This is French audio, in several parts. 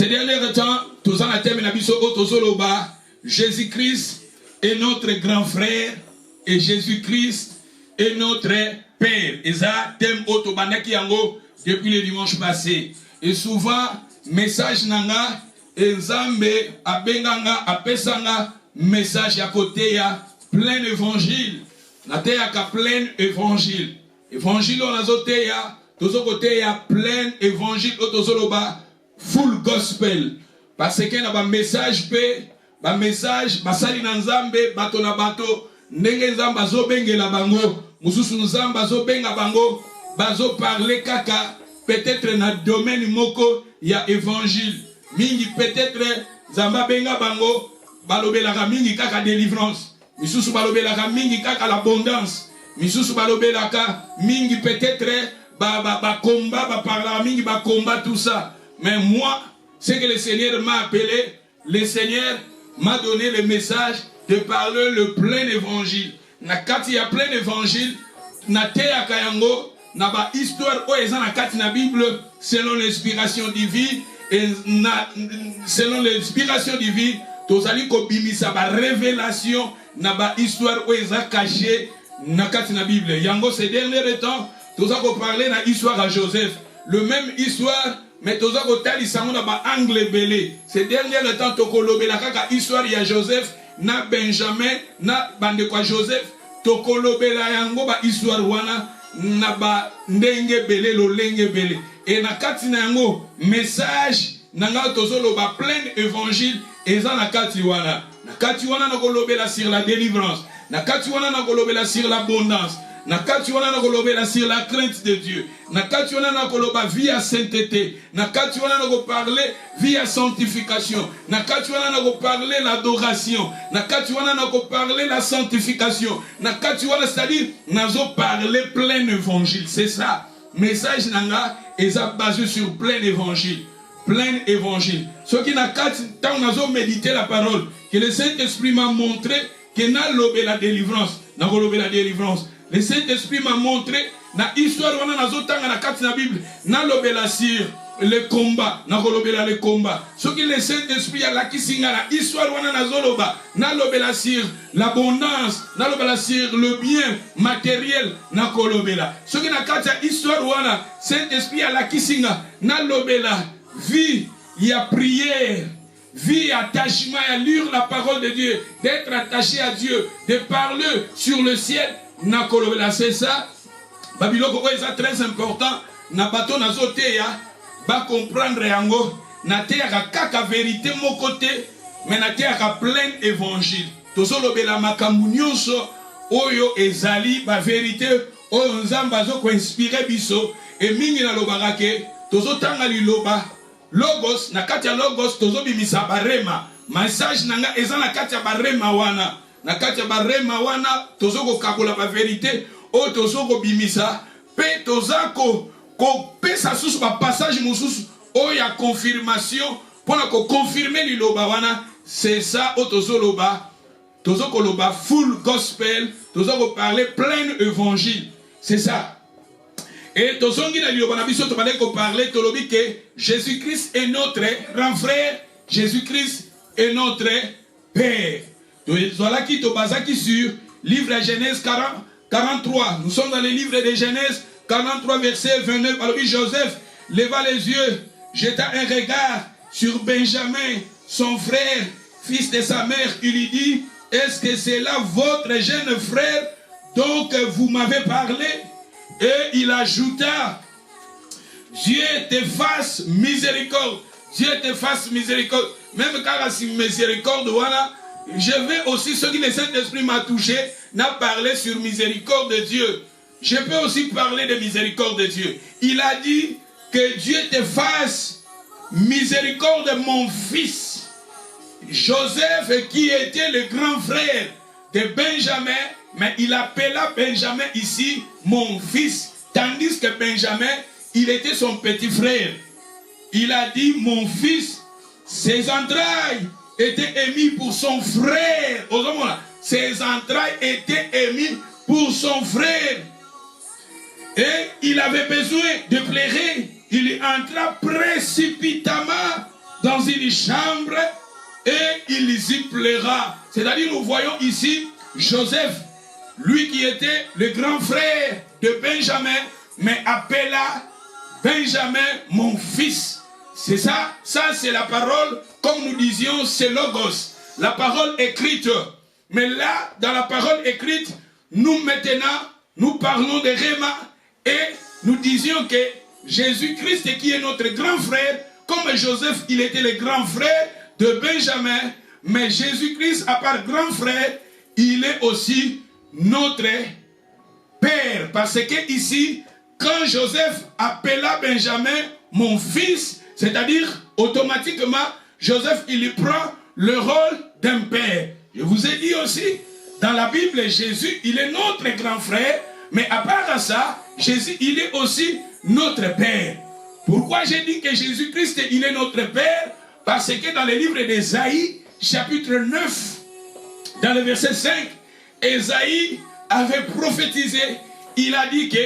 Ces derniers temps, tous en termes Jésus-Christ est notre grand frère et Jésus-Christ est notre Père. Et ça, thème autobanaki yango depuis le dimanche passé. Et souvent, message nanga, Nzambe abenganga apesanga message à côté ya plein évangile. Na te ya ka plein évangile. Évangile on a zoté ya, tozo côté ya plein évangile otozoloba full gospel. Parce que na ba message pe, ba message basali na Nzambe bato na bato ndenge Nzambe azobengela bango, mususu Nzambe azobenga bango, bazo parler kaka peut-être na domaine moko ya évangile. Mingi peut-être Zamba benga bango balobelaka mingi kaka délivrance. Misusu balobelaka mingi kaka l'abondance. Misusu balobelaka mingi peut-être ba combat ba parla mingi ba combat tout ça. Mais moi, c'est que le Seigneur m'a appelé, le Seigneur m'a donné le message de parler le plein évangile. Na kati ya plein évangile, na te ya kayango, na ba histoire o eza na kati na Bible selon l'inspiration divine. Et selon l'inspiration divine, tous allez kobimisa ba révélation na ba histoire où ils ont caché na kati na Bible. Yango ces derniers temps, tous allez parler na histoire à Joseph. Le même histoire, mais tous allez tali sango na ba angle belé. Ces derniers temps, tokolobe la kaka histoire ya Joseph na Benjamin na bande kwa Joseph. Tokolobe la yango ba histoire wana na ba ndenge belé lo lenge belé. Et na kati na yango message nanga tozolo ba plein évangile eza na kati wana. Na kati wana na kolobela sur la délivrance. Na kati wana na kolobela sur l'abondance. Na kati wana na kolobela sur la crainte de Dieu. Na kati wana na koloba via sainteté. Na kati wana na parler via sanctification. Na kati wana na parler l'adoration. Na kati wana na parler la sanctification. Na kati wana c'est-à-dire nazo parler plein évangile. C'est ça. Message nanga est basé sur plein évangile. Plein évangile. Ce qui n'a qu'à tant nous méditer la parole, que le Saint-Esprit m'a montré que n'a lobé la délivrance. N'a lobé la délivrance. Le Saint-Esprit m'a montré na histoire wana nazo tanga na kati na Bible na lobé la sur le combat. N'a lobé la le combat. Ce qui le Saint-Esprit a la kisinga la histoire wana nazo loba na lobé la sur l'abondance, na lobé la sur le bien matériel na lobé la. Ce qui n'a kati histoire wana Saint-Esprit a la kisinga na lobé la vie, il y a prière, vie, attachement, à lire la parole de Dieu, d'être attaché à Dieu, de parler sur le ciel. C'est ça. Babylone, c'est très important. Na bato na zote ya, ba comprendre yango, na te ya kaka vérité mon côté, mais na te ya plein évangile. Tozo lobela makambu nyonso oyo ezali ba vérité oyo nzamba zo ko inspirer biso et mingi na lobaka ke tozo tanga liloba logos na kati ya logos tozo bimisa barema message nanga eza na kati ya barema wana na kati ya barema wana tozo ko kakola ba vérité o tozo ko bimisa pe tozako ko pesa susu ba passage mususu o ya confirmation pona ko confirmer liloba wana. C'est ça o tozo loba tozo ko loba full gospel tozo ko parler plein évangile. C'est ça. Et tozongi na liloba na biso to balé ko parler tolobi que Jésus-Christ est notre grand frère, Jésus-Christ est notre Père. Voilà qui te basaki sur livre de Genèse 43. Nous sommes dans le livre de Genèse 43 verset 29. Alors Joseph leva les yeux, jeta un regard sur Benjamin, son frère, fils de sa mère. Il lui dit: est-ce que c'est là votre jeune frère dont vous m'avez parlé? Et il ajouta: Dieu te fasse miséricorde. Dieu te fasse miséricorde. Même quand si miséricorde, voilà, je vais aussi, ce qui le Saint-Esprit m'a touché, n'a parlé sur miséricorde de Dieu. Je peux aussi parler de miséricorde de Dieu. Il a dit que Dieu te fasse miséricorde de mon fils. Joseph, qui était le grand frère de Benjamin, mais il appela Benjamin ici mon fils, tandis que Benjamin, il était son petit frère. Il a dit mon fils, ses entrailles étaient émises pour son frère. Ses entrailles étaient émises pour son frère. Et il avait besoin de pleurer. Il entra précipitamment dans une chambre et il y plaira. C'est-à-dire, nous voyons ici Joseph, lui qui était le grand frère de Benjamin, mais appela Benjamin mon fils. C'est ça, c'est la parole, comme nous disions, c'est Logos, la parole écrite. Mais là, dans la parole écrite, nous maintenant, nous parlons de Réma et nous disions que Jésus-Christ qui est notre grand frère, comme Joseph, il était le grand frère de Benjamin, mais Jésus-Christ, à part grand frère, il est aussi notre père. Parce que ici, quand Joseph appela Benjamin mon fils, c'est-à-dire automatiquement, Joseph, il prend le rôle d'un père. Je vous ai dit aussi, dans la Bible, Jésus, il est notre grand frère, mais à part ça, Jésus, il est aussi notre père. Pourquoi j'ai dit que Jésus-Christ, il est notre père? Parce que dans le livre d'Ésaïe, chapitre 9, dans le verset 5, Ésaïe avait prophétisé, il a dit que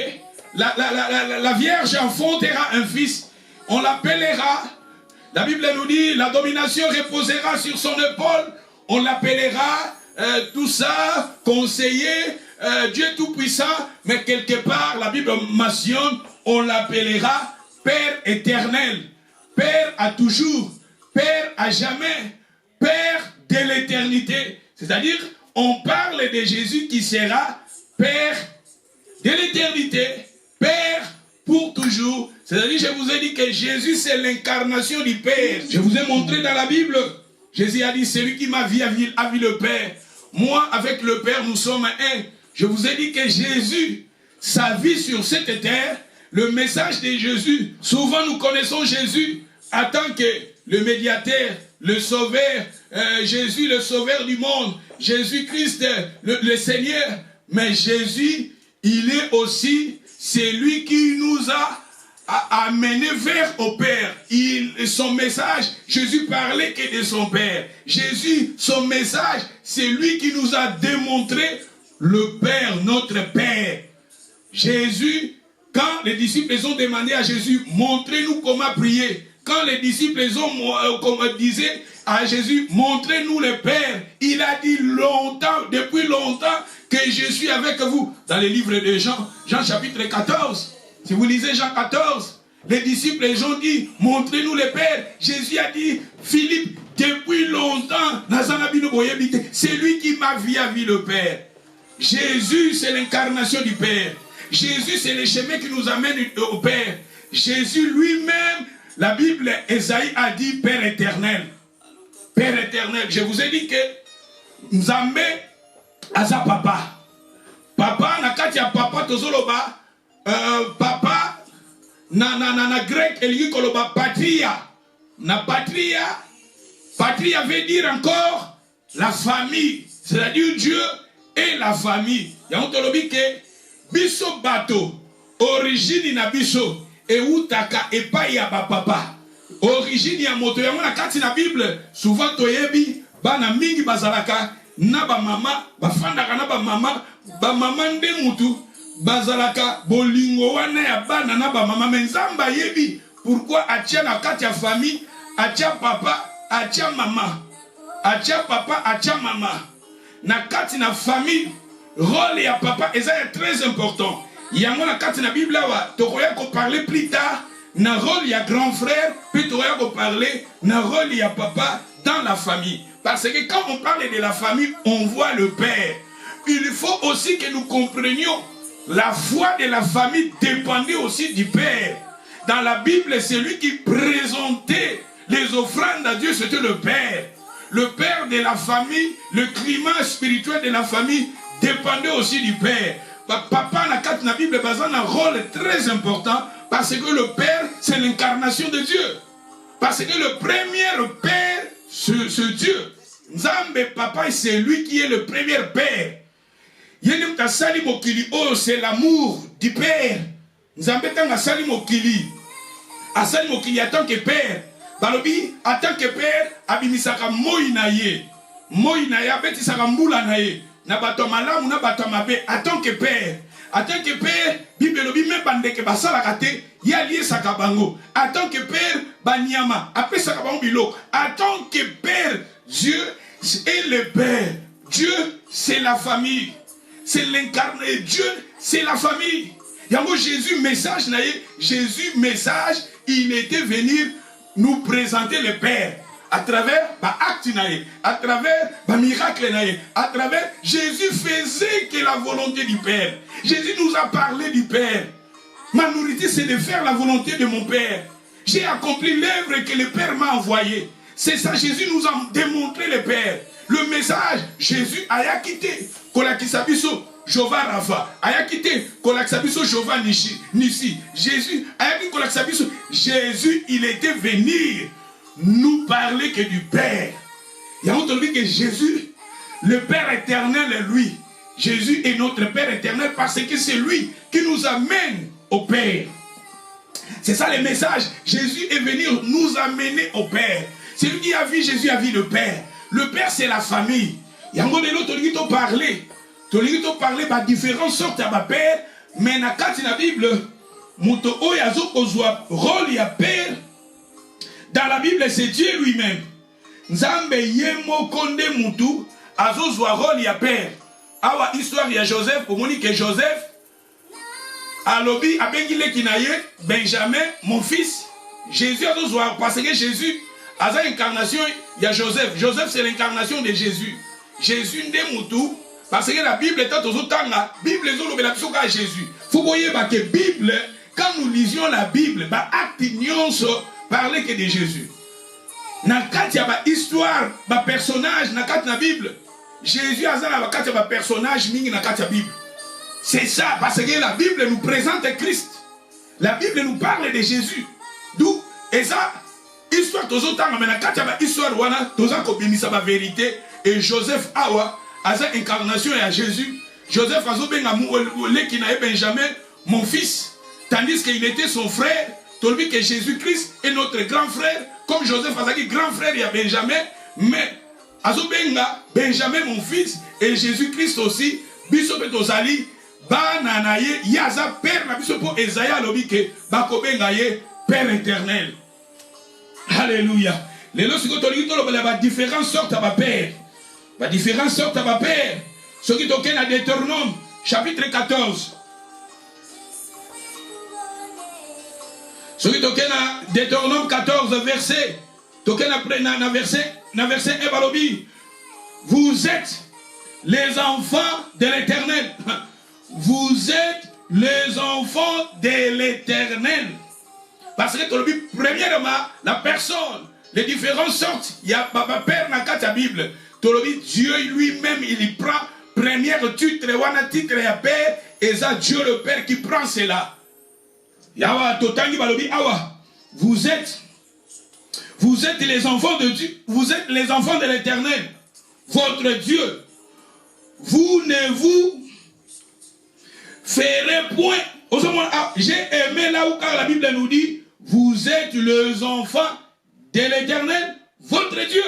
la Vierge enfantera un fils, on l'appellera, la Bible nous dit, la domination reposera sur son épaule, on l'appellera, tout ça, conseiller, Dieu Tout-Puissant, mais quelque part, la Bible mentionne, on l'appellera Père éternel, Père à toujours, Père à jamais, Père de l'éternité. C'est-à-dire, on parle de Jésus qui sera Père de l'éternité, Père pour toujours. C'est-à-dire, je vous ai dit que Jésus, c'est l'incarnation du Père. Je vous ai montré dans la Bible, Jésus a dit, celui qui m'a vu a vu le Père. Moi, avec le Père, nous sommes un. Je vous ai dit que Jésus, sa vie sur cette terre, le message de Jésus, souvent nous connaissons Jésus en tant que le médiateur, le sauveur, Jésus le sauveur du monde, Jésus-Christ le Seigneur. Mais Jésus, il est aussi celui qui nous a amené vers au Père. Son message, Jésus parlait que de son Père. Jésus, son message, c'est lui qui nous a démontré le Père, notre Père. Jésus, quand les disciples ont demandé à Jésus, montrez-nous comment prier. Quand les disciples disaient à Jésus, montrez-nous le Père, il a dit longtemps, depuis longtemps, que je suis avec vous. Dans le livre de Jean, Jean chapitre 14, si vous lisez Jean 14, les disciples ont dit, montrez-nous le Père. Jésus a dit, Philippe, depuis longtemps, c'est lui qui m'a vu le Père. Jésus, c'est l'incarnation du Père. Jésus, c'est le chemin qui nous amène au Père. Jésus lui-même, la Bible, Ésaïe a dit Père éternel. Père éternel. Je vous ai dit que Nzambe aza papa. Papa, na kati ya papa tozoloba, papa, na grec, elingi koloba patria. Na patria, patria veut dire encore la famille. C'est-à-dire Dieu et la famille. Yango tolobi ke biso bato, origine na biso, e utaka epai ya ba papa. Origine ya moto yango na kati na Bible, souvent toyebi, bana mingi bazalaka, na ba mama, bafandaka na ba mama nde mutu, bazalaka, bolingo wana ya bana na ba mama, menzamba yebi, pourquoi atia na kati ya famille, atia papa, atia mama, atia papa, atia mama. Na kati na famille, rôle ya papa est très important. Yango na kati na Bible wa tokoya ko parler plus tard na rôle ya grand frère, puis tokoya ko parler na rôle ya papa dans la famille. Parce que quand on parle de la famille, on voit le père. Il faut aussi que nous comprenions la foi de la famille dépendait aussi du père. Dans la Bible, c'est lui qui présentait les offrandes à Dieu, c'était le père. Le père de la famille, le climat spirituel de la famille dépendait aussi du père. Papa, dans la Bible, a un rôle très important parce que le père, c'est l'incarnation de Dieu. Parce que le premier père, ce Dieu, Nzambe, papa, c'est lui qui est le premier père. C'est l'amour du père. Nzambe, tanga sali mokili. Asali mokili en tant que père. Balobi, en tant que père, abimisaka moi na ye. Moi na ye, abetisaka mbula na ye. Na bato malamu, na bato mabe, en tant que père. En tant que père, Bible lobi même bande que basala kate, ya lié sakabango. En tant que père, banyama, après sakabango bilo. En tant que père, Dieu est le père. Dieu, c'est la famille. C'est l'incarné. Dieu, c'est la famille. Yango Jésus message naïe, Jésus message, il était venu nous présenter le Père. À travers acte naïe, à travers miracle naïe, à travers Jésus faisait que la volonté du Père. Jésus nous a parlé du Père. Ma nourriture, c'est de faire la volonté de mon Père. J'ai accompli l'œuvre que le Père m'a envoyée. C'est ça, Jésus nous a démontré le Père. Le message, Jésus a quitté. Kolakisabiso, Jova Rafa. A quitté. Kolakisabiso, Jova Nissi. Jésus a quitté Kolakisabiso. Jésus, il était venu nous parler que du Père. Il y a entendu que Jésus, le Père éternel est lui. Jésus est notre Père éternel parce que c'est lui qui nous amène au Père. C'est ça le message. Jésus est venu nous amener au Père. C'est lui qui a vu Jésus, a vu le Père. Le Père, c'est la famille. Il y a un moment donné, tu as parlé de différentes sortes de père, mais dans la Bible, rôle ya père. Dans la Bible, c'est Dieu lui-même. Nzambe yemo konde mutu azozwa rôle ya père. Awa histoire ya Joseph, pour moi que Joseph alobi abengile kinaye Benjamin, mon fils. Jésus azozwa parce que Jésus a l'incarnation, il y a Joseph. Joseph, c'est l'incarnation de Jésus. Jésus n'est mutu. Parce que la Bible est aux autres la Bible est au Jésus. Faut voyez que la Bible, quand nous lisions la Bible, acte parler que de Jésus. Dans la histoire, le personnage dans la Bible, Jésus a un personnage dans la Bible. C'est ça, parce que la Bible nous présente Christ. La Bible nous parle de Jésus. D'où, et ça, histoire tous autant, mais dans histoire la vérité et Joseph Awa a une incarnation à Jésus. Joseph a Benjamin, mon fils, tandis qu'il était son frère, tandis que Jésus-Christ est notre grand frère, comme Joseph a dit grand frère il y a Benjamin, mais Azobenga Benjamin mon fils et Jésus-Christ aussi, Bishop Tozali, Bananaye, Yaza père na Bishop Esaïa lobike, Bakobengaye Père éternel. Alléluia. Les lois sont différentes sortes à ma père. Différentes sortes à ma père. Ce qui toquent à Deutéronome, chapitre 14. Ce qui toquent à Deutéronome 14, verset. Toquent à verset 1 balobi. Vous êtes les enfants de l'Éternel. Vous êtes les enfants de l'Éternel. Parce que, premièrement, la personne, les différentes sortes, il y a ma père dans la Bible. Dieu lui-même, il prend première titre, titre et père, et ça, Dieu le Père qui prend cela. Vous êtes les enfants de Dieu, vous êtes les enfants de l'Éternel, votre Dieu. Vous ne vous ferez point. J'ai aimé là où la Bible nous dit, vous êtes les enfants de l'Éternel, votre Dieu.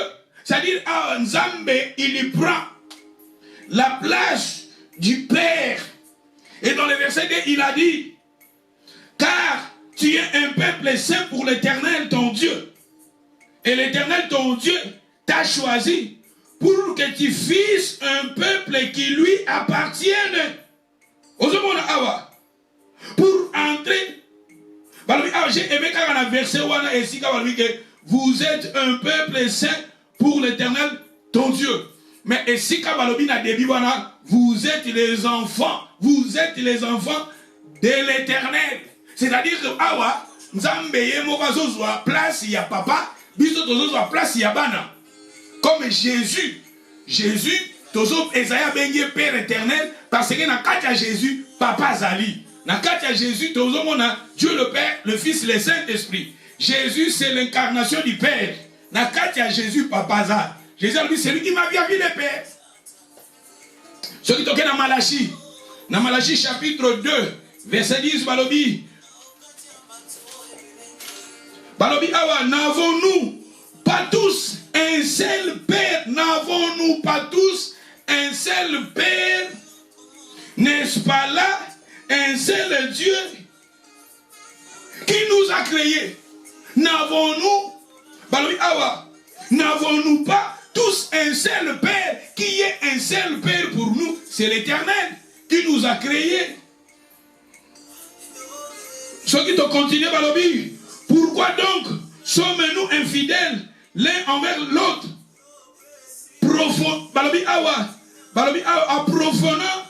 C'est-à-dire, Nzambe, il prend la place du Père. Et dans le verset 2, il a dit, car tu es un peuple saint pour l'Éternel, ton Dieu. Et l'Éternel, ton Dieu, t'a choisi pour que tu fasses un peuple qui lui appartienne. Pour entrer. J'ai aimé quand on a versé vous êtes un peuple saint pour l'Éternel, ton Dieu. Mais ici, vous êtes les enfants. Vous êtes les enfants de l'Éternel. C'est-à-dire que Awa, place il y a papa, place il y a bana. Comme Jésus, Tozo Esaïa bengi Père éternel, parce que dans le Jésus, Papa Zali. Dans le Jésus, Tozo mona Dieu le Père, le Fils, le Saint-Esprit. Jésus, c'est l'incarnation du Père. Dans le Jésus, Papa Zali. Jésus, c'est lui qui m'a bien vu le Père. Ce qui toque dans Malachie. Dans Malachie chapitre 2, verset 10, Balobi. Balobi, awa, n'avons-nous pas tous un seul Père? N'avons-nous pas tous un seul Père? N'est-ce pas là un seul Dieu qui nous a créés. N'avons-nous pas tous un seul Père, qui est un seul Père pour nous? C'est l'Éternel qui nous a créés. Ceux qui te continuent, balobi, pourquoi donc sommes-nous infidèles l'un envers l'autre? Profanant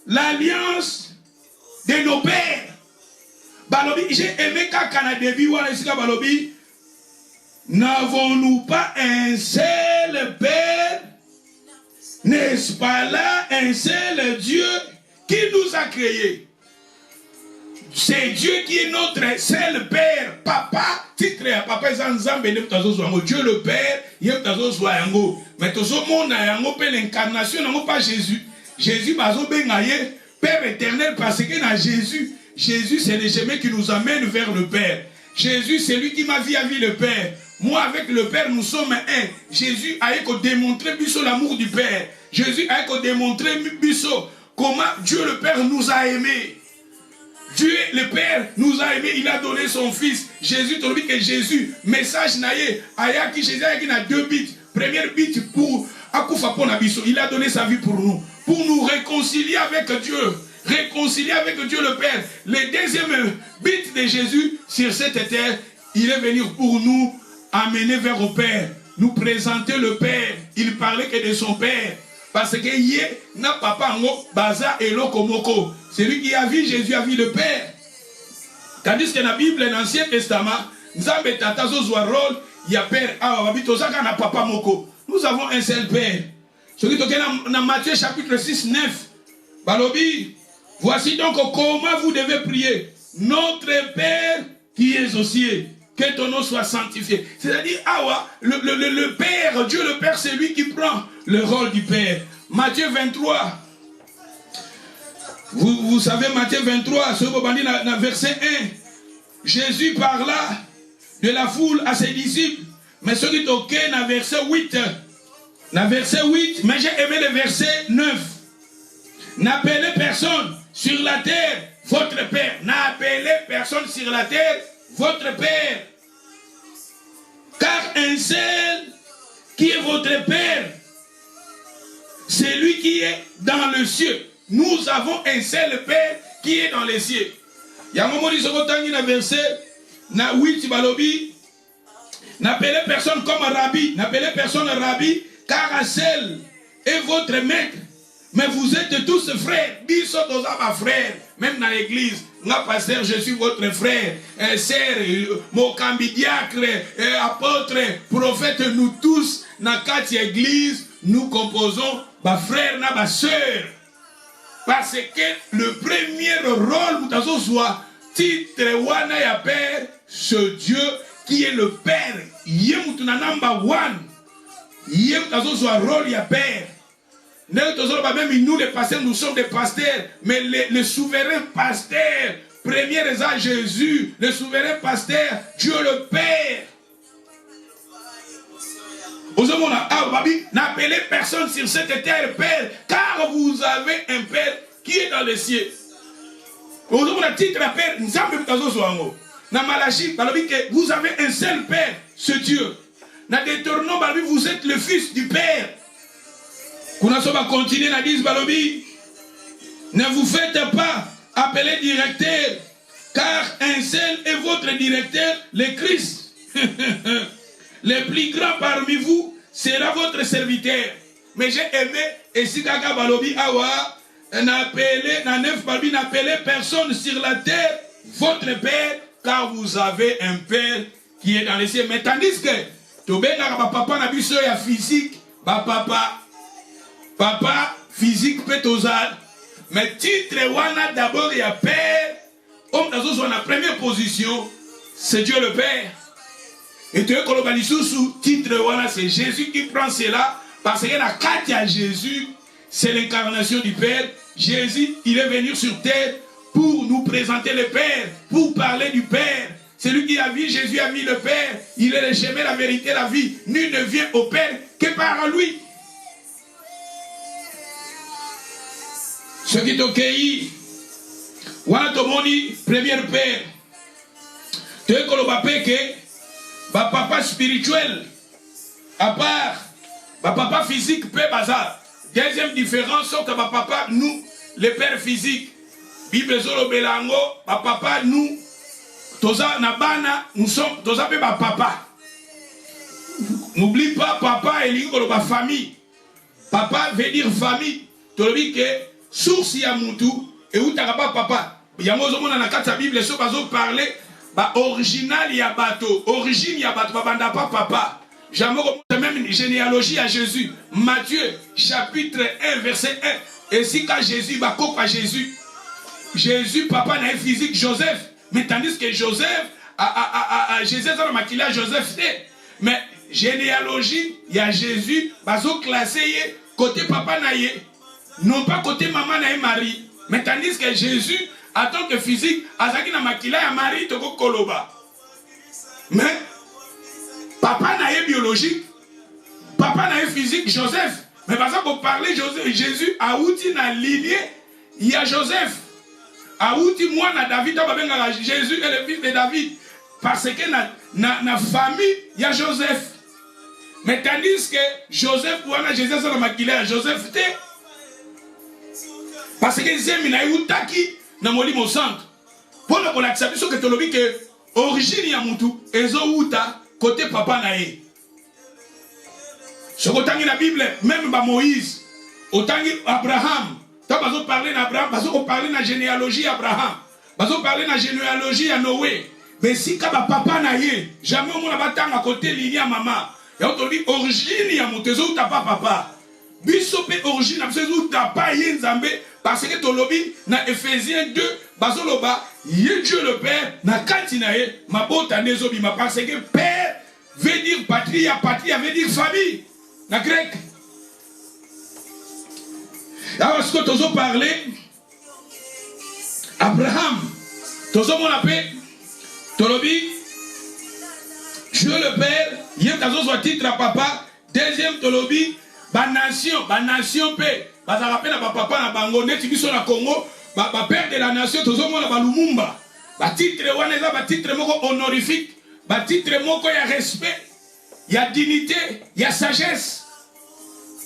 l'alliance de nos pères. Balobi, j'ai aimé quand balobi, n'avons-nous pas un seul Père? N'est-ce pas là un seul Dieu qui nous a créés? C'est Dieu qui est notre seul Père. Papa, titre à papa Zanzambe, Dieu le Père, mais tout le monde a l'incarnation, n'a pas Jésus. Jésus, Père éternel, parce que dans Jésus, Jésus, c'est le chemin qui nous amène vers le Père. Jésus, c'est lui qui m'a vu le Père. Moi, avec le Père, nous sommes un. Jésus a démontré l'amour du Père. Jésus a démontré comment Dieu le Père nous a aimés. Dieu le Père nous a aimés, il a donné son Fils. Jésus, tu dis que Jésus, message naïe, ayaki Jésus a 2 buts. Première but pour Akufa Ponabiso, il a donné sa vie pour nous réconcilier avec Dieu. Réconcilier avec Dieu le Père. Le deuxième but de Jésus sur cette terre, il est venu pour nous amener vers le Père, nous présenter le Père. Il parlait que de son Père. Parce que Yé n'a papa ngo baza et lokomoko. Celui qui a vu Jésus a vu le Père. Tandis que dans la Bible, dans l'Ancien Testament, nous avons Père, papa moko. Nous avons un seul Père. Ce qui est dans Matthieu chapitre 6, 9. Balobi, voici donc comment vous devez prier. Notre Père qui est aux cieux, que ton nom soit sanctifié. C'est-à-dire, le Père, Dieu le Père, c'est lui qui prend le rôle du Père. Matthieu 23. Vous savez, Matthieu 23, dans verset 1, Jésus parla de la foule à ses disciples. Mais ce qui est OK, dans verset 8. Dans verset 8, mais j'ai aimé le verset 9. N'appelez personne sur la terre votre Père. N'appelez personne sur la terre votre Père. Car un seul qui est votre Père, c'est lui qui est dans le ciel. Nous avons un seul Père qui est dans les cieux. Il y a un moment où il se retrouve dans le verset 8, balobi. N'appelez personne comme rabbi. N'appelez personne rabbi, car un seul est votre maître. Mais vous êtes tous frères. Biso dozaba frères. Même dans l'église. Moi, pasteur, je suis votre frère. Sœur, mokambi diacre, apôtre, prophète, nous tous, dans quatre églises, nous composons ma frère, ma soeur. Parce que le premier rôle, nous soit titre wana ya père, ce Dieu qui est le Père. Yemutuna number one. Yemutazo soit rôle ya père. Même nous, les pasteurs, nous sommes des pasteurs, mais le souverain pasteur, premier à Jésus, le souverain pasteur, Dieu le Père. N'appelez personne sur cette terre Père, car vous avez un Père qui est dans les cieux. Vous avez un titre à Père, dans Malachie, vous avez un seul Père, ce Dieu. Dans Deutéronome, vous êtes le Fils du Père. Continuer à dire, Balobi, ne vous faites pas appeler directeur, car un seul est votre directeur, le Christ. Le plus grand parmi vous sera votre serviteur. Mais j'ai aimé, et si Kaka Balobi Awa, n'appelez personne sur la terre, votre Père, car vous avez un Père qui est dans les cieux. Mais tandis que, papa n'a vu ça physique, papa physique peut osar, mais titre wana d'abord il y a Père, homme dans la première position, c'est Dieu le Père. Et tu es sous titre wana, c'est Jésus qui prend cela, parce que la carte à Jésus, c'est l'incarnation du Père. Jésus, il est venu sur terre pour nous présenter le Père, pour parler du Père. C'est lui qui a vu, Jésus a mis le Père. Il est le chemin, la vérité, la vie. Nul ne vient au Père que par lui. Ce qui est OK, wana tomoni premier père toyekoloba pe ke bapapa spirituel à part bapapa physique pe baza. Deuxième différence c'est que bapapa nous les pères physiques Bible ezolobela yango bapapa nous toza na bana nous sommes toza pe bapapa. N'oublie pas papa elingi koloba famille. Papa veut dire famille. Tolobi ke source ya mutu et utaka pas papa. Yango zomona na kati ya Bible so bazo parler ba original ya bato, origine ya bato babanda pas papa. Jamais même une généalogie à Jésus. Matthieu chapitre 1 verset 1. Et si quand Jésus ba kopa Jésus. Jésus papa na physique Joseph, mais tandis que Joseph Jésus a maquillé Joseph. Mais généalogie, il y a Jésus, bazo classé côté papa naïe, non pas côté maman naïe Marie. Mais tandis que Jésus, en tant que physique, azaki na makila ya Marie toko koloba. Mais papa naïe biologique, papa naïe physique Joseph. Mais parce qu'on parlait Jésus a outi na lignée, il y a Joseph. A outi moi na David, Jésus est le fils de David. Parce que na famille, il y a Joseph. Mais tandis que Joseph, voilà, Jésus a maquillé à Joseph. Parce que Zemi na utaki na molimo centre. Pour la acceptation que tu l'as que origine ya mutu, ezo uta côté papa nae. Ce que la Bible, même Moïse, autant Abraham, tu as besoin de parler d'Abraham, parce qu'on parle de la généalogie d'Abraham, parce qu'on parle de la généalogie à Noé. Mais si quand papa naye, jamais on n'a pas à côté ligne à maman. Et on te dit origine ya mutezo ta pas papa. Bisope origine absolument ta pas yenzambe parce que to lobi na Ephésiens 2 bazoloba yé Dieu le Père na kantinae mabota nezobima parce que père veut dire patrie veut dire famille na grec. Alors ce que tozo parler Abraham tozo mon appel tolobi Dieu le Père, il y a un titre à papa. Deuxième tolobi, nation paix. Parce que rappelle à papa na bango, net biso na Congo, père de la nation, tous au monde na Lumumba. Titre waneza, titre moko honorifique, titre moko ya respect, il y a dignité, il y a sagesse.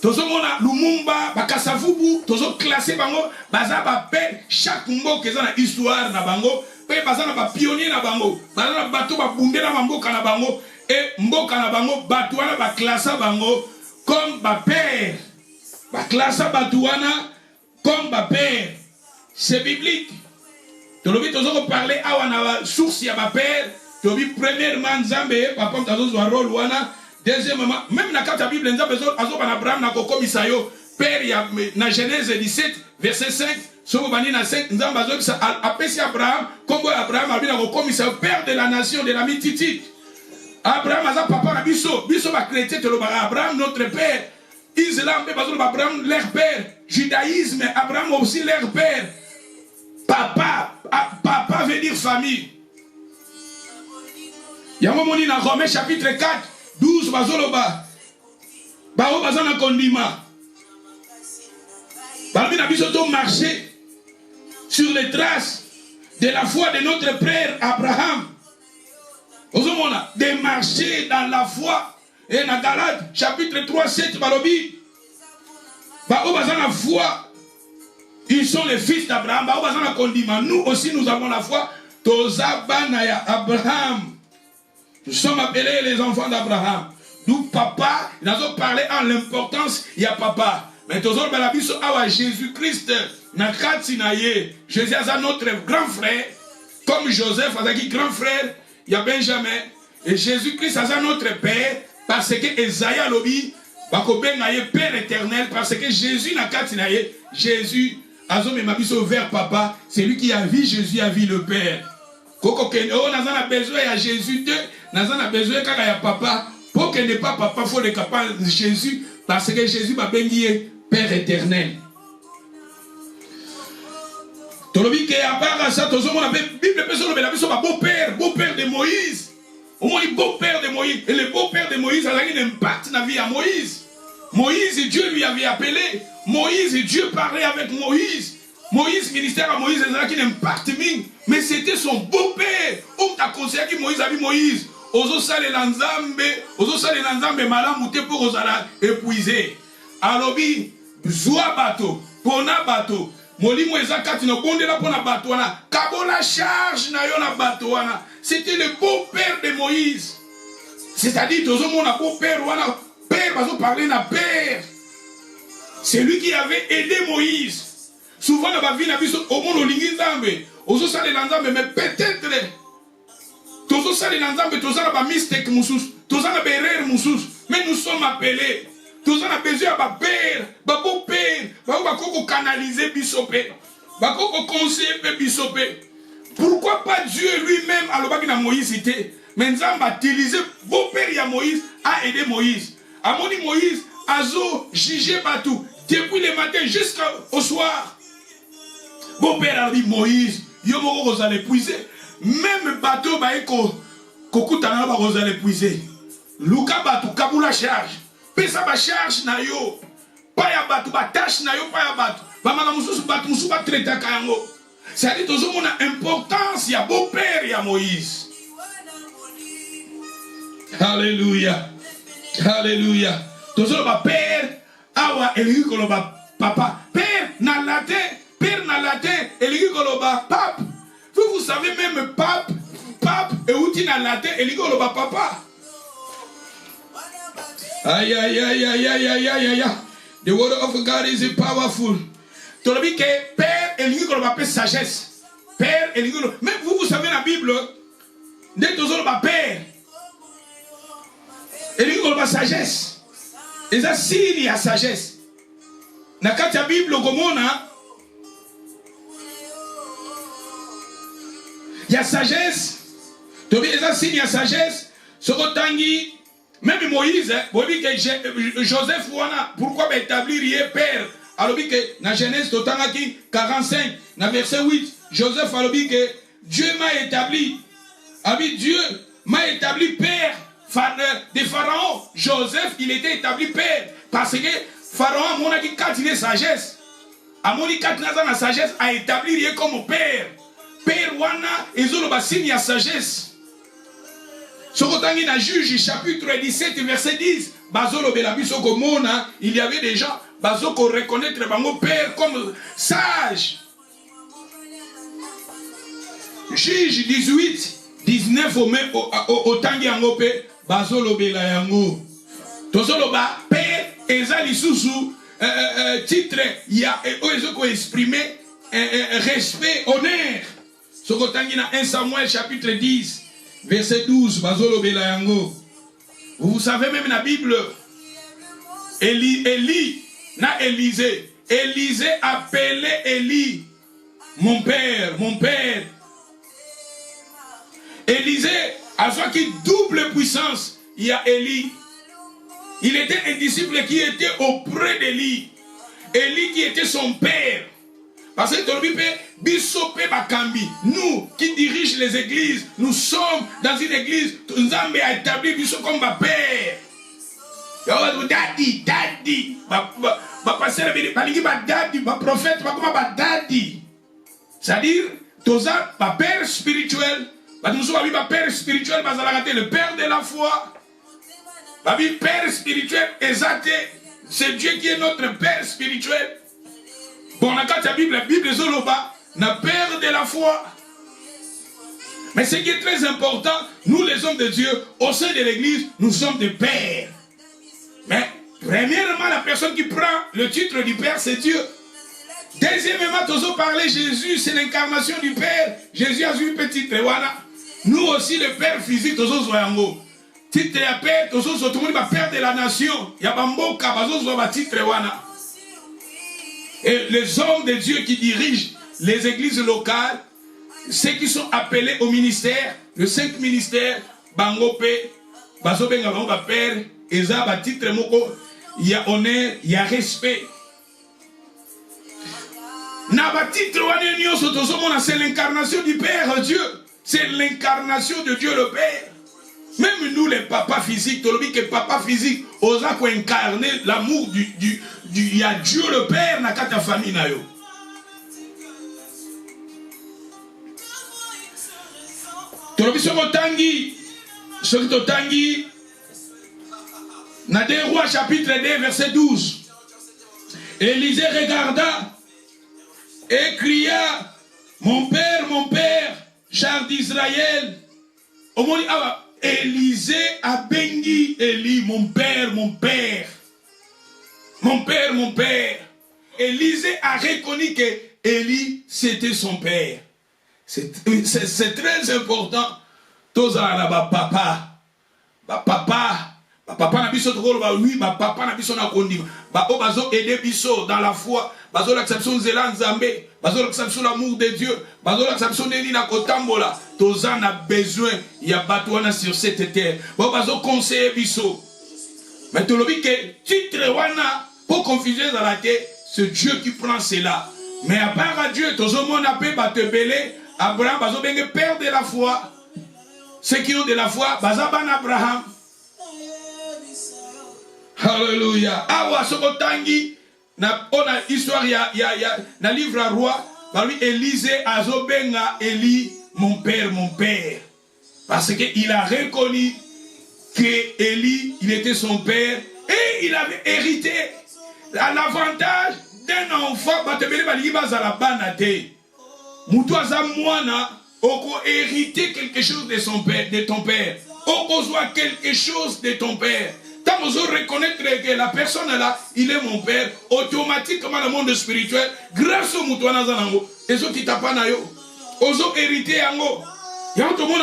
Tous au monde na Lumumba, Kasavubu, tous au classé bango, baza paix chaque mot qui est dans l'histoire na bango. Bazana ba pionnier na bango, bazana bato ba bunde na mboka na bango et mboka na bango batouana ba classa bango comme ba père. Ba classa batouana comme ba père. C'est biblique. Tolobi tozo parler awa na source ya ba père, tolobi premièrement Nzambe papa tazo zo rôle wana, deuxièmement même na carte Bible Nzambe azo ba Abraham na ko komisa yo père ya na Genèse 17 verset 5. Si vous avez un Abraham, comme Abraham a dit père de la nation, de la mititi. Abraham a papa na biso, biso va chrétien te Abraham notre père. Islam Abraham leur père. Judaïsme Abraham aussi leur père. Papa veut dire famille. Yamomoni na Romains chapitre 4, 12 bazoloba. Bao bazana kondima. Balbi na biso to marcher sur les traces de la foi de notre père Abraham. De marcher dans la foi. Et dans Galates, chapitre 3, 7, balobi. La foi, ils sont les fils d'Abraham. Nous aussi, nous avons la foi. Tozabanaya Abraham. Nous sommes appelés les enfants d'Abraham. D'où papa, ils ont parlé en l'importance, il y a papa. Mais toujours Jésus-Christ, Jésus est notre grand frère, comme Joseph est grand frère, il y a Benjamin, et Jésus-Christ est notre père, parce que Esaïe lobi, père éternel, parce que Jésus n'a qu'à Jésus, vers papa, c'est lui qui a vu Jésus, a vu le père. Koko Keno, on a besoin à Jésus 2, on a besoin quand il y a papa, pour qu'il n'est pas papa, il faut le capable de Jésus, parce que Jésus m'a béni. Père éternel. Tolobi que à part ça, tous on appelle Bible personne la personne beau-père de Moïse. Au moins le beau-père de Moïse et le beau-père de Moïse a un impact dans la vie à Moïse. Moïse, Dieu lui avait appelé. Moïse, Dieu parlait avec Moïse. Moïse, ministère à Moïse, qui n'impacte mingi. Mais c'était son beau-père. On t'a conseillé que Moïse a vu Moïse. Ozo sale lanzambe malamute pour osala épuisé. Alobi, zoa bato, pona bato. Molimo ezakati no bonde la pona bato wana. Kabola charge na yo na bato wana. C'était le beau-père de Moïse. C'est-à-dire, tozo mon beau-père wana. Père, bazo parler na père. C'est lui qui avait aidé Moïse. Souvent, dans la vie, au monde, on lit nzambe. Ozo sale lanzambe, mais peut-être. Tozo sale lanzambe, tozo na ba mistake musus. Tozo na ba erreur musus. Mais nous sommes appelés. Tozo na besoin ba père, ba beau-père, ba koko canaliser bisope. Ba koko conseiller bisope. Pourquoi pas Dieu lui-même, alobaki na Moïse était. Mais nzambe a utilisé beau-père ya Moïse, a aidé Moïse. A moni Moïse, azo jugé batou. Depuis le matin jusqu'au soir. Beau-père a dit Moïse, yo moko vous allez épuiser. Même bateau baeko kokutana ba vous allez épuiser. Luka batou kabula charge. Pesa ba charge na yo. Pa ya batou ba tâche na yo pa ya batou. Ba maka mususu batou mususu ba traiter kango. Ça dit tozo mona importance ya beau-père ya Moïse. Alléluia. Alléluia. Tozo ba père awa elingi koloba papa. Père na latin elingi koloba pape. Vous savez même pape et outil na latin elingi koloba papa. Aïe aïe aïe aïe aïe aïe aïe aïe. The word of God is powerful. Tolobi que père elingi koloba pe sagesse. Père elingi koloba. Même vous savez la Bible dès tozo koloba père elingi koloba sagesse. Et ça, s'il y a sagesse. Dans la Bible, il y a sagesse. Et ça, s'il y a sagesse, même Moïse, Joseph, pourquoi établir père? Alors que dans Genèse 45, dans verset 8, Joseph a dit que Dieu m'a établi. Dieu m'a établi père. De Pharaon, Joseph, il était établi père. Parce que Pharaon, mon ami, quand il est sagesse, à mon la sagesse, a établi comme père. Père wana, ils ont le signe à sagesse. Ce qu'on a dans Juge, chapitre 17, verset 10, il y avait des gens, qui reconnaître mon père comme sage. Juge 18, 19 au Tangi Angopé. Bazolo bela yango tozolo ba père eza lisusu titre ya ezoko exprimer respect honneur sokotangi na 1 Samuel chapitre 10 verset 12 bazolo bela yango. Vous savez même la Bible Élie na Élisée appelait Élie mon père. Élisée à ce qui double puissance, il y a Élie. Il était un disciple qui était auprès d'Élie. Élie qui était son père. Parce que nous qui dirigeons les églises, nous sommes dans une église, Nzambe a établi Bisso comme ma père. Daddy. Prophète, daddy. C'est-à-dire, Toza, ma père spirituel. Le père spirituel, le père de la foi. Le père spirituel, c'est Dieu qui est notre père spirituel. Bon, la Bible est Zoloba, le père de la foi. Mais ce qui est très important, nous les hommes de Dieu, au sein de l'église, nous sommes des pères. Mais, premièrement, la personne qui prend le titre du père, c'est Dieu. Deuxièmement, Tozo parlait Jésus, c'est l'incarnation du Père. Jésus a eu un petit Rewana. Nous aussi, le Père physique, Tozo Zoyango. Titre à Père, Tozo Zoyango, Père de la nation. Yabamboka, Bazo Zoyango, titre Rewana. Et les hommes de Dieu qui dirigent les églises locales, ceux qui sont appelés au ministère, le 5 ministères, Bangope, Bazo Benga Père, Eza, titre Moko, il y a honneur, il y a respect. C'est l'incarnation du Père Dieu. C'est l'incarnation de Dieu le Père. Même nous les papas physiques, que papa physique, osa ko incarner l'amour du y a Dieu le Père dans ta famille. Tangi, dans 2 Rois chapitre 2 verset 12. Élisée regarda et cria, mon père, char d'Israël. Élisée a béni Élie, mon père. Élisée a reconnu que Élie c'était son père. C'est très important. Tous à papa na biso tokolo ba oui papa na biso na kondima ba o bazo aider biso dans la foi bazo l'acception zela nzambe bazo l'acception l'amour de Dieu bazo l'acception neni na kotambola toza na besoin ya bato wana sur cette terre ba bazo conseiller biso mais to lobi que titre wana pour confuser dans la terre c'est Dieu qui prend cela mais à part Dieu tozo mona pe ba te belé Abraham bazo benge père de la foi ceux qui ont de la foi bazaban Abraham. Alléluia. Awa sokotangi na ona histoire na livre à roi parmi Élisée azobenga Élie mon père. Parce que il a reconnu que Élie il était son père et il avait hérité l'avantage d'un enfant batebele bali bazala banate. Mutu azamwana oko hériter quelque chose de son père de ton père. Oko soit quelque chose de ton père. Quand vous reconnaître que la personne là, il est mon père, automatiquement dans le monde spirituel, grâce au moutouana zanango, et ceux qui tapent na yo, ozo hérité yango. Y'a tout le monde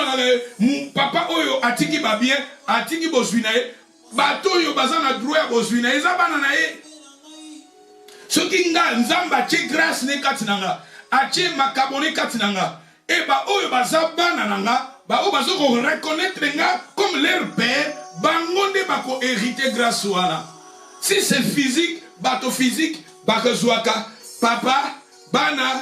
mon papa oyo atiki ba bien, atiki boswinae, bato yo bazana droit boswinae, zabana na ye. Ce qui nga nzamba che grâce ne katinanga, ache makabone katinanga, et ba oyo bazabana nanga. Ba o bazo ko reconnaître nga comme leur père bangonde bako hériter grâce wana si c'est physique bato physique bako zwaka papa bana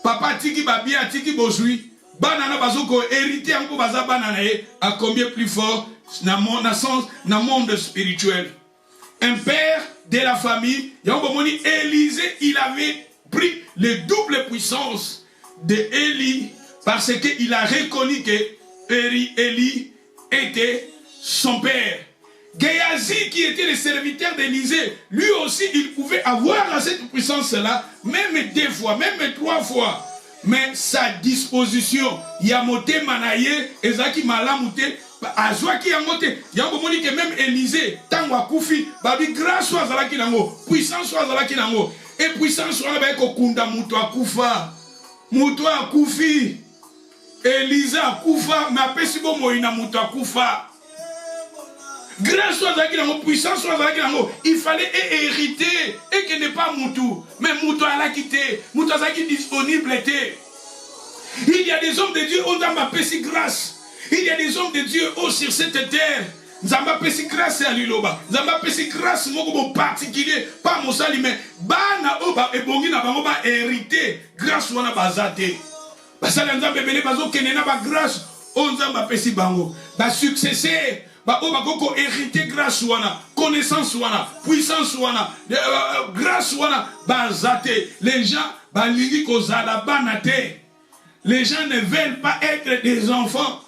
papa tiki babia tiki bozui bana na bazo ko hériter yango baza bana na ye à combien plus fort na monde spirituel un père de la famille yango moni Élisée il avait pris les doubles puissances de Élie parce que il a reconnu que Élie était son père. Géasi qui était le serviteur d'Élisée, lui aussi il pouvait avoir cette puissance-là, même 2 fois, même 3 fois. Mais sa disposition, Yamote Manaye, Ezaki Malamute, Azwaki Yamote, Yamomoni que même Élisée, Tangwa Koufi, Babi grâce soit Zalaki Nango, puissance soit Zalaki Nango, et puissance soit Zalaki Kunda Moutoua Koufa, Moutoua Koufi. Elisa Koufa, ma pesibo moïna mouta Koufa. Grâce soit à qui puissance soit à qui il fallait hériter et que n'est pas moutou, mais moutou à la quitté, moutou à qui disponible était. Il y a des hommes de Dieu, on a ma pesi grâce. Il y a des hommes de Dieu sur cette terre. Zamba pesi grâce à l'Iloba. Zamba pesi grâce moko particulier, pas mon sali mais bana oba et bongi na bango ba hériter grâce wana bazate. Basala nzambe bele bazo kenena ba grâce on nzamba pesi bango ba successeur ba o ba koko hériter grâce wana connaissance wana puissance wana grâce wana bazate les gens ba lingi kozala banate les gens ne veulent pas être des enfants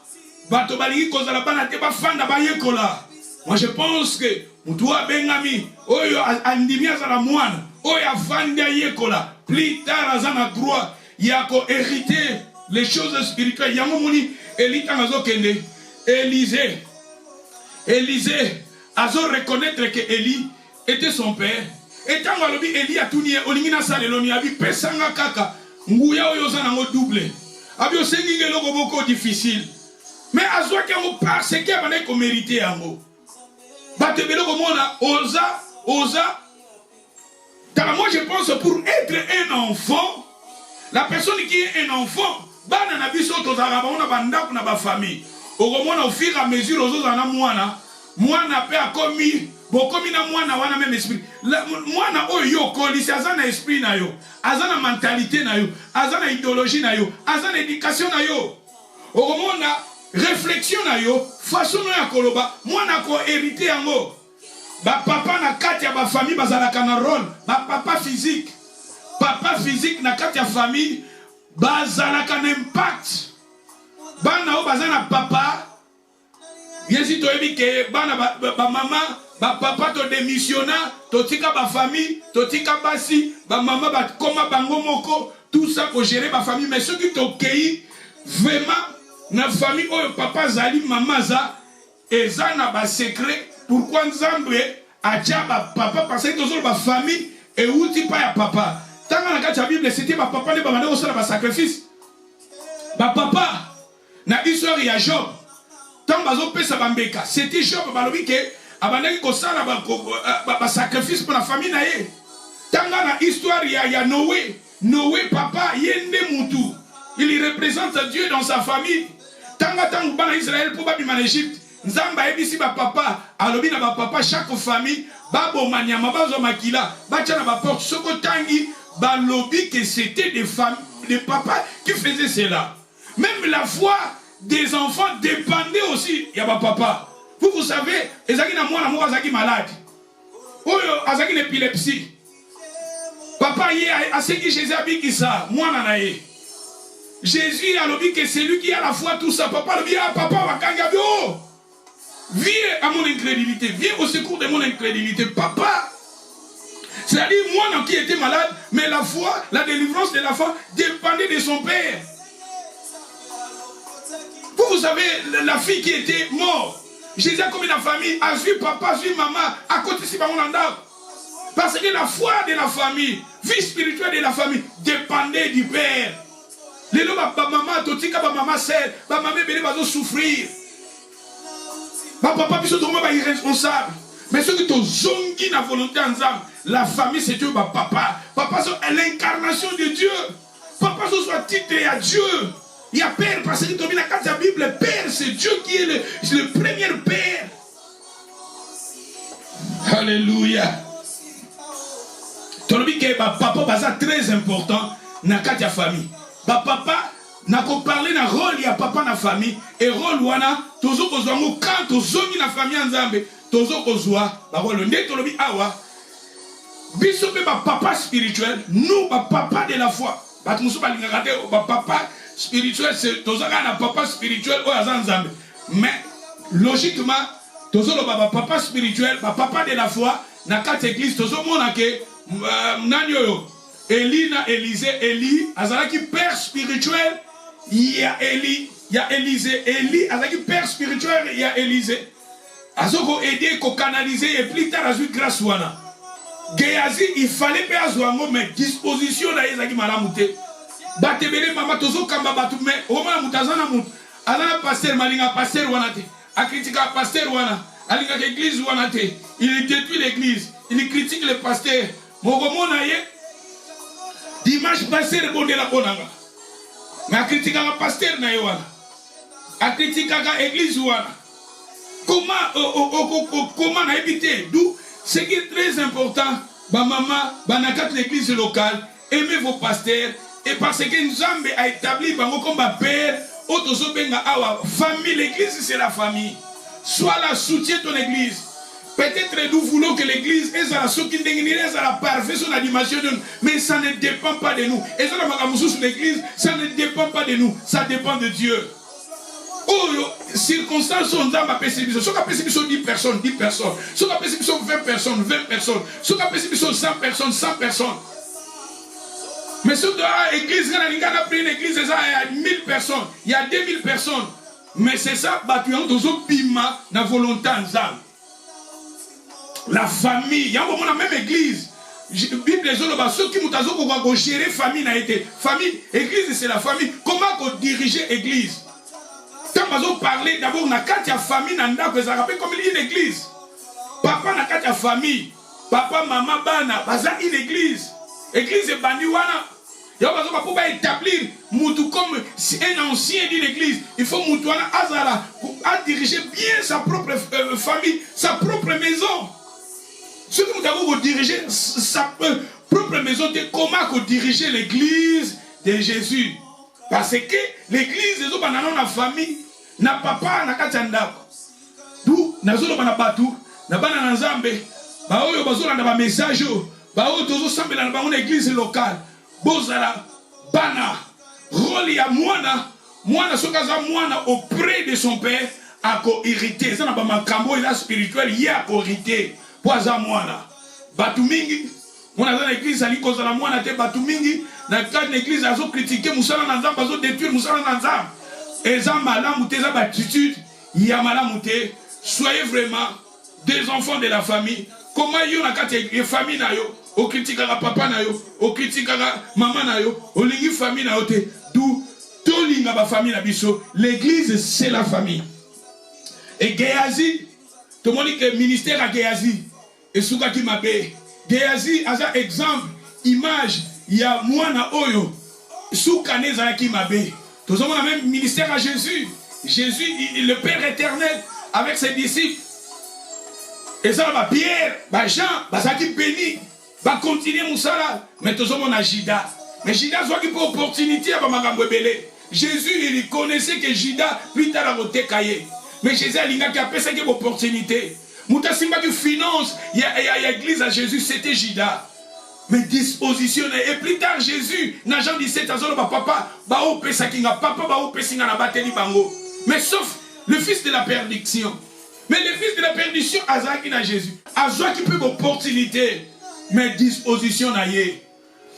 bato ba lingi kozala banate ba fanda ba yekola. Moi je pense que mutua bengami oyo andimia za la mwana oyo afanda yekola plus tard azana droit yako hériter les choses spirituelles. Yamomoni Elita mazo kende Élisée azo reconnaître que Élie était son père. Et tant que Élie a tout nié, olingina saleloni abi pesanga kaka nguya oyo za nango double. Abi osengi ngeloko boko difficile. Mais azo kango parce que abane ko mériter yango. Bate beloko mona oza. Car moi je pense pour être un enfant, la personne qui est un enfant, bana na biso tozala ba bandako na ba famille. Au fur et à mesure ozozana mwana pe akomi bokomi na mwana wana même esprit. Mwana oyo kolisi azana esprit na yo, azana mentalité na yo, azana idéologie na yo, azana éducation na yo. Okomona réflexion na yo, façon ya koloba, mwana ko hériter yango. Ba papa na kati ya ba famille bazalaka na rôle, ba papa physique na kati ya famille bazalaka na impact. Bana o bazana papa, bien si tu as dit que maman, papa te démissionna, tu tika ba famille, tu tika basi, maman ba koma bango moko, tout ça pour gérer ma famille. Mais ceux qui t'ont cueilli, vraiment, na famille, oh papa zali, maman za, et ça na ba secret, pourquoi Nzambe a dit ba papa, parce que tous ba famille, et où tu pas ya papa. Tant que la Bible, c'était ma papa, ne va pas faire sacrifice. Ma papa, na histoire il y a Job. Tant que ça bambeka, c'était Job, balobi que abandaki ko sala ba sacrifice pour la famille na ye. Tant que na histoire il y a Noé. Noé papa yende mutu. Il représente Dieu dans sa famille. Tant que bana Israël pour babima en Égypte. Nzamba ebisi ba papa, alobi na ba papa chaque famille babo manyama bazo makila, bacha na ba porte soko tangi. Balobi que c'était des femmes, des papas qui faisaient cela. Même la foi des enfants dépendait aussi. Il y a ma papa. Vous savez, Ezaki na moi l'amour Azaki malade. Ou Azaki l'épilepsie. Papa y a ce qui Jésus a dit qui ça. Moi nanaye. Jésus a dit que c'est lui qui a la foi tout ça. Papa le dit ah papa va kangabi oh. Viens à mon incrédulité. Viens au secours de mon incrédulité. Papa. C'est-à-dire, moi qui était malade, mais la foi, la délivrance de la foi dépendait de son père. Vous savez, la fille qui était morte, Jésus a comme la famille, a vu papa, a vu maman, à côté de mon andam. Parce que la foi de la famille, vie spirituelle de la famille, dépendait du père. Les lots, maman, totika, maman, sert, maman, bébé, va souffrir. Papa, puis tout le monde est irresponsable. Mais ceux qui ont zongi la volonté ensemble, la famille c'est Dieu, papa. Papa c'est l'incarnation de Dieu. Papa ce soit titré à Dieu. Il y a Père parce que dans la Bible, Père c'est Dieu qui est le premier Père. Alléluia. Tu as dit que papa c'est très important dans la famille. Papa n'a qu'à parler d'un rôle, il y a papa dans la famille. Et rôle wana, toujours quand tu zongi la famille ensemble. Tozo kozwa bakolo ndetolobi awa biso pe ba papa spirituel nous ba papa de la foi batu musu balingaka te ba papa spirituel c'est tozo kana papa spirituel o azanzambe mais logiquement tozo lo ba papa spirituel ba papa de la foi na kati église tozo mona ke nani oyo Eli na Élisée Eli azalaki père spirituel il y a Eli il y a Élisée Eli azalaki père spirituel il y a Élisée Azoko aider, ko canaliser et plus tard azu grâce wana. Géazi il fallait pas azuango mais disposition na ezaki malamute. Batebele mama tozo kamba batu mais o mala mutazana mut. Ala pasteur malinga pasteur wana te. A critica pasteur wana. Alinga l'église wana te. Il détruit l'église. Il critique le pasteur. Mogomo na ye. Dimanche pasteur bonde la bonanga. Mais a critica pasteur na ye wana. A critica l'église wana. Comment habiter? D'où ce qui est très important, maman, banakat l'église locale, aimez vos pasteurs, et parce que Nzambe a établi comme père, famille, l'église c'est la famille. Sois là, soutiens ton église. Peut-être nous voulons que l'église est à la parfaite son animation de nous, mais ça ne dépend pas de nous. Et ça, l'église, ça ne dépend pas de nous, ça dépend de Dieu. Oh, circonstances sont dans ma perception. Si on a 10 personnes, 10 personnes. Si on a 20 personnes, 20 personnes. Si on a 100 personnes, 100 personnes. Mais si on a une église, il y a 1000 personnes, il y a 2000 personnes. Mais c'est ça, la volonté ensemble. La famille, il y a la même église. La Bible est ceux qui ont géré la famille. Famille, église, c'est la famille. Comment diriger l'église? Quand on parle d'abord, on a quatre familles, on a comme une église. Papa n'a quatre familles. Papa, maman, bana, baza une église. Église est bandiwana. Il y a besoin pour établir Moutou comme un ancien d'une église. Il faut Moutouana Azara pour diriger bien sa propre famille, sa propre maison. Ce que nous avons dirigé sa propre maison, comment diriger l'église de Jésus. Parce que l'église des autres dans la famille n'a papa n'a katanda. D'où n'a zolo bana batu, n'a bana nzambe, ba oyo bazola na ba message, ba oyo tozo sambela na ba église locale. Bozala bana roli ya mwana Mwana sokaza mwana auprès de son père a hérité. Ça n'a pas makambo et la spirituel y a hérité. Poisa mwana. Batumingi. Mwana dans l'église ali cause la mwana te batumingi. Dans cadre l'église azo critiquer musala nanzam bazo détruire musala nanzam. Eza malamu te za attitude ya malamu te. Soyez vraiment des enfants de la famille. Comment yo na kati ya famille na yo? O critique papa na yo, o critique maman na yo, o lingi famille na yo te. D'où tout linga ba famille na biso. L'église c'est la famille. Et Géasi, tout le monde dit que le ministère à Géasi, et souka qui m'a payé. Géasi, as un exemple, image, il y a moi na oyo, souka neza qui m'a payé. Tout le monde a même ministère à Jésus. Jésus, le Père éternel, avec ses disciples. Et ça, bah, Pierre, bah, Jean, bah, ça qui bénit, bah, continuer mon salaire. Mais tout le monde a Jida. Mais Jida, soit qui peut opportunité à Magamwebele. Jésus, il connaissait que Jida, plus tard, a voté cahier. Mais Jésus a dit qu'il a fait une opportunité. Mouta Simba qui finance, il y a l'église à Jésus, c'était Jida. Mais dispositionné. Et plus tard, Jésus, dans Jean 17, papa, mais sauf le fils de la perdition. Mais le fils de la perdition, Azaki na Jésus. Azaki qui peut l'opportunité. Mais disposition na ye.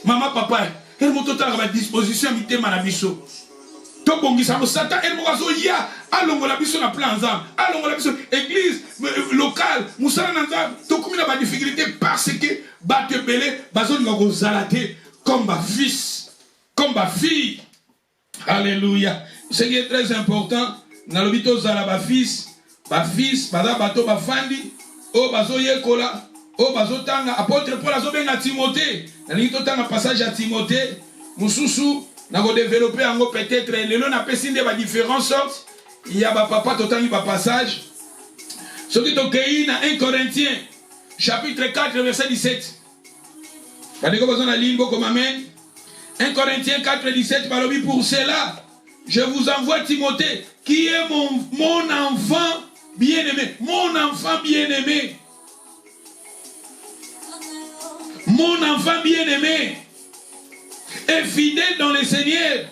Maman, papa, elle m'a total la disposition à mité manabiso. Tobongisa mo Satan el morazo ya alongo la biso na plan ensemble alongo la biso église locale musala nanza to kumina ba difficulté parce que ba te belé bazoni ngako zalate comme ba fils comme ba fille. Alléluia. Ce qui est très important na lobito zala ba fils baza bato ba fandi o bazo yekola o bazo tanga apôtre Paul azo benga Timothée na lito tanga passage à Timothée mususu. Nous avons développé peut-être les lois n'a pas de différentes sortes. Il y a papa total un passage. Ce qui est dans 1 Corinthiens, chapitre 4, verset 17. Regardez comment on a lu comme amen. 1 Corinthiens 4, 17, pour cela, je vous envoie Timothée, qui est mon enfant bien-aimé. Mon enfant bien-aimé. Mon enfant bien-aimé. Et fidèle dans le Seigneur,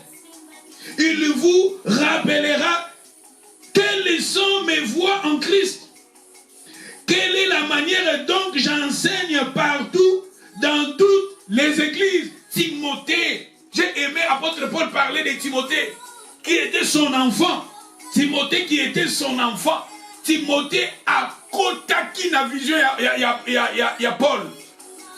il vous rappellera quelles sont mes voies en Christ. Quelle est la manière dont j'enseigne partout dans toutes les églises. Timothée, j'ai aimé apôtre Paul parler de Timothée, qui était son enfant. Timothée qui était son enfant. Timothée a kotaki la vision ya Paul.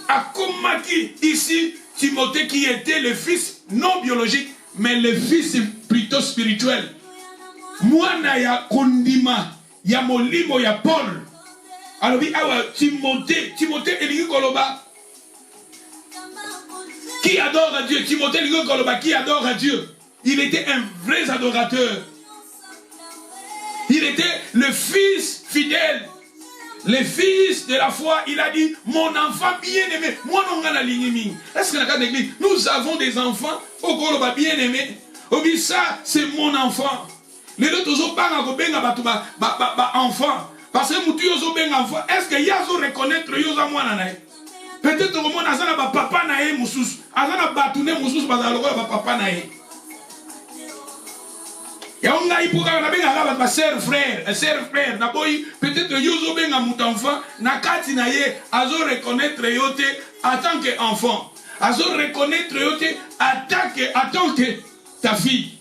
A komaki ici Timothée qui était le fils non biologique, mais le fils plutôt spirituel. Mwana ya kondima, ya molimo ya Paul. Alors Timothée elingi koloba. Qui adore à Dieu? Timothée elingi koloba qui adore à Dieu. Il était un vrai adorateur. Il était le fils fidèle. Le fils de la foi, il a dit, mon enfant bien-aimé. Moi, non, est-ce que dans la l'église, nous avons des enfants, au Goloba bien-aimé. Oui, ça, c'est mon enfant. Les autres, ils ont pas enfant. Parce que nous avons un enfant. Est-ce que vous reconnaître peut-être que nous avons papa nae moussous. Azana batouné moussous, papa nae. Et on a eu pour ma sœur frère, peut-être que vous avez un enfant, nakati naye, azo reconnaître yote en tant qu'enfant, azo reconnaître yote en tant que ta fille.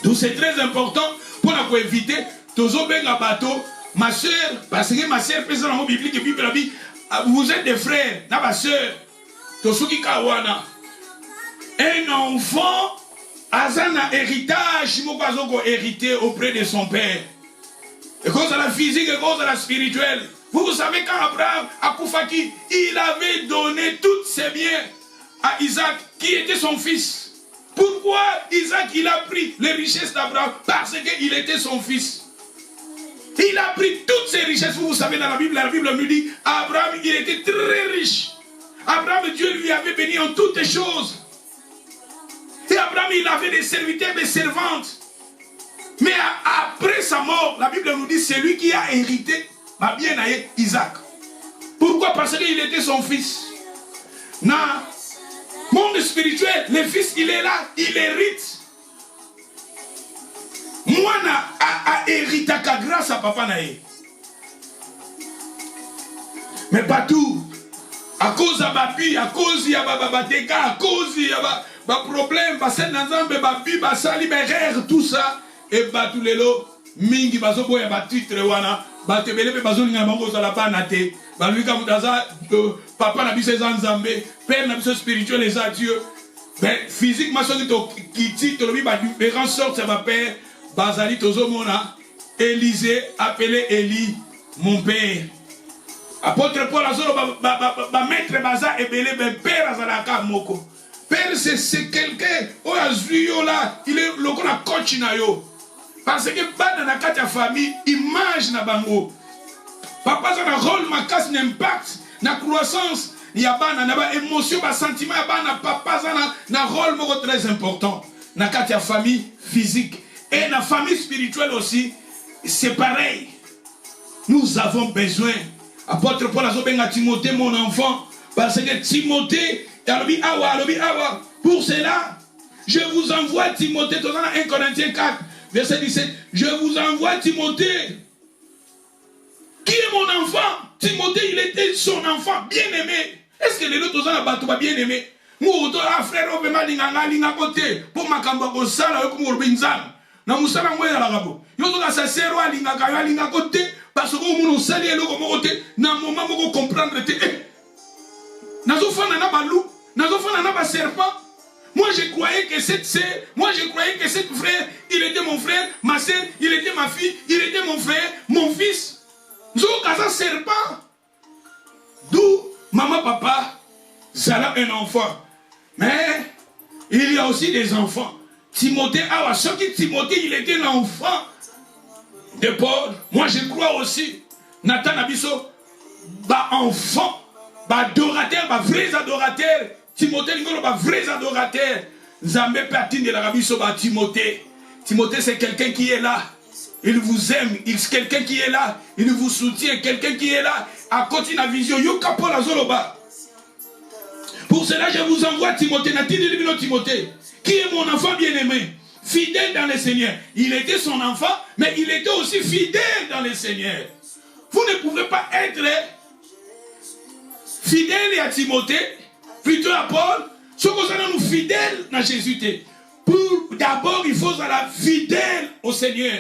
Donc c'est très important pour éviter tozo benga bateau, ma sœur, parce que ma sœur peut dans le biblique et Bible vous êtes des frères, na ma sœur, tosuki kawana, un enfant. Azana héritage, Mokazoko hérité auprès de son père. Et cause à la physique et cause à la spirituelle. Vous savez quand Abraham, à Koufaki, il avait donné tous ses biens à Isaac, qui était son fils. Pourquoi Isaac, il a pris les richesses d'Abraham? Parce qu'il était son fils. Il a pris toutes ses richesses. Vous savez, dans la Bible nous dit, Abraham, il était très riche. Abraham, Dieu lui avait béni en toutes choses. Et Abraham, il avait des serviteurs, des servantes. Mais après sa mort, la Bible nous dit, c'est lui qui a hérité, ma bien-aimé Isaac. Pourquoi? Parce qu'il était son fils. Dans le monde spirituel, le fils, il est là, il hérite. Mwana a hérité grâce à papa nae. Mais pas tout. À cause de babi, à cause de dégâts, à cause de problème, c'est n'ensemble babi, basali, berère, tout ça. Et tous les lots, mingi bazo boya batitre wana, batebele pe bazo linga bango za la banate, baluka mutaza papa na biso nzambe, père na biso spirituel les Dieu. Ben physiquement soki to kiti to lobi ba différentes sortes ça va père, bazali tozo mona, Élisée appelé Élie mon père. Apôtre Paul azolo ba maître baza ebele ben père azalaka moko. Père c'est quelqu'un o azuyo là, il est le la coach na yo. Parce que bana na kati ya famille image na bango. Papa za na rôle makas n'impact na croissance ya bana na ba émotion ba sentiment ya bana papa za na rôle moko très important na kati ya famille physique et na famille spirituelle aussi c'est pareil. Nous avons besoin. Apôtre Paul a dit à Timothée, mon enfant, parce que Timothée, alobi awa. Pour cela, je vous envoie Timothée, dans 1 Corinthiens 4, verset 17, je vous envoie Timothée. Qui est mon enfant? Timothée, il était son enfant bien-aimé. Est-ce que les autres ont un bien-aimé? Moi, frère, on va m'alinga côté pour ma cambo sala comme Robinson. Na musala ngwe la rabo. Yo to sa sero alinga côté parce que on sali elo comme côté na moment moko comprendre te. Nazo fana na balou, nazo fana na ba serpent. Moi je croyais que cette sœur, moi je croyais que cette frère, il était mon frère, ma sœur, il était ma fille, il était mon frère, mon fils. Zo kaza serpent. D'où maman papa ça un enfant. Mais il y a aussi des enfants. Timothée, Timothée, il était l'enfant de Paul. Moi, je crois aussi. Nathan Abisso, enfant, adorateur, vrais adorateurs. Timothée, il y a vrais adorateurs. Zambé Patine de l'Arabie, Timothée. Timothée, c'est quelqu'un qui est là. Il vous aime. C'est quelqu'un qui est là. Il vous soutient. Quelqu'un qui est là. À côté de la vision. Yoka Paul Azoloba. Pour cela, je vous envoie Timothée. Timothée. Qui est mon enfant bien-aimé, fidèle dans le Seigneur. Il était son enfant, mais il était aussi fidèle dans le Seigneur. Vous ne pouvez pas être fidèle à Timothée, plutôt à Paul, ce que nous sommes fidèles à Jésus. D'abord, il faut être fidèle au Seigneur.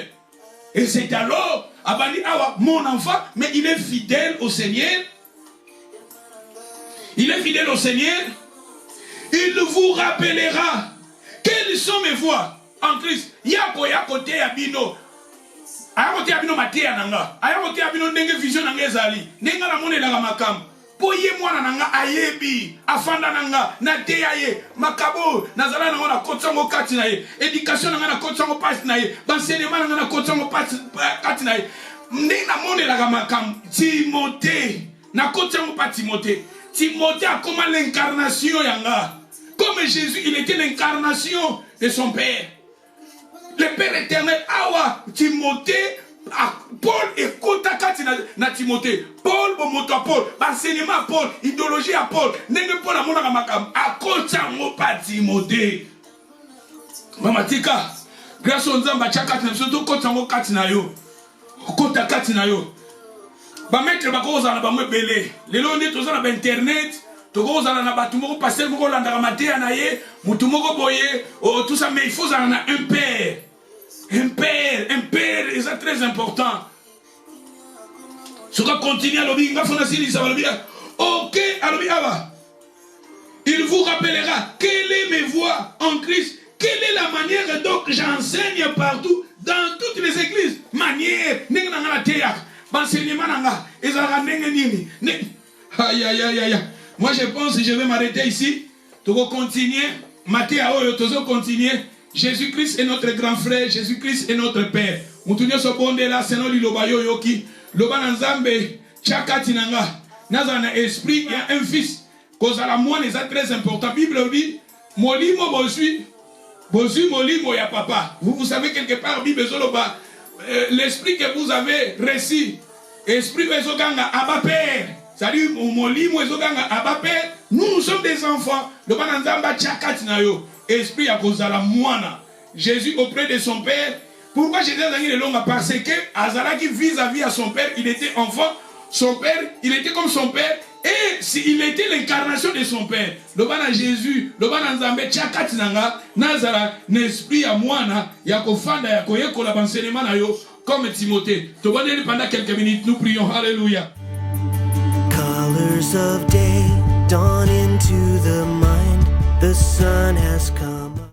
Et c'est alors, mon enfant, mais il est fidèle au Seigneur. Il est fidèle au Seigneur. Il vous rappellera. Quelles sont mes voix en Christ? Yako côté abino. Ayakote abino matea nanga. Ayakote abino ndenge vision nanga ezali. Nenga la mone la makam. Poye mwana nanga ayebi. Afanda nanga na teyaye. Makabo nazala nanga na kotsongo kati na ye. Éducation nanga na kotsongo pati na ye. Enseignement nanga na kotsongo kati na ye. Nenga mone la makam. Timothée na kotsongo pati Timothée. Timothée a comme l'incarnation yanga. Comme Jésus, il était l'incarnation de son Père. Le Père éternel, Awa, Timothée, Paul écoute à Timothée. Paul, moto à Paul, enseignement à Paul, idéologie à Paul, n'est pas la mona makam, à côté pas Timothée. Mamatika, grâce aux hommes, Bachaka, surtout côté Katinayo, côté Katinayo. Ba mettre ba cause na ba mbele. Lelo ndi toza na internet. Toko zala na batu moko passer moko landa matea na ye, mutu moko boye, tout ça mais il faut zala na un père. Un père, et c'est très important. Ce qu'on continue à l'obéir, ok, à l'obéir. Il vous rappellera quelle est mes voix en Christ, quelle est la manière dont j'enseigne partout, dans toutes les églises. Manière, enseignement, aïe, aïe, aïe, aïe. Moi, je pense que je vais m'arrêter ici. Tu vas continuer. Matthieu, tu vas continuer. Jésus-Christ est notre grand frère. Jésus-Christ est notre Père. Moutounyo sobonde là, c'est non l'Ilobayo yoki. Loba Nzambe, Chakati nanga. Nazana esprit, il y a un fils. Cause à la moine, c'est très important. Bible dit, Molimo bosui. Bosui molimo ya papa. Vous savez quelque part, Bible zoloba. L'esprit que vous avez reçu. Esprit bezoganga, Abba Père. C'est-à-dire, nous sommes des enfants. Le bananzamba tchakati na yo. Esprit à cause de la moine. Jésus auprès de son Père Pourquoi Jésus a dit longue? Parce que Azaraki vis-à-vis à son père, il était enfant. Son père, il était comme son père. Et il était l'incarnation de son père. Le bana Jésus, le bana Nzambe, tchakati nanga, nazara, n'esprit à moana, yako fanda, yako yeko la bansenement na yo, comme Timothée. Tu vas dire pendant quelques minutes, nous prions. Alléluia. Colors of day dawn into the mind, the sun has come.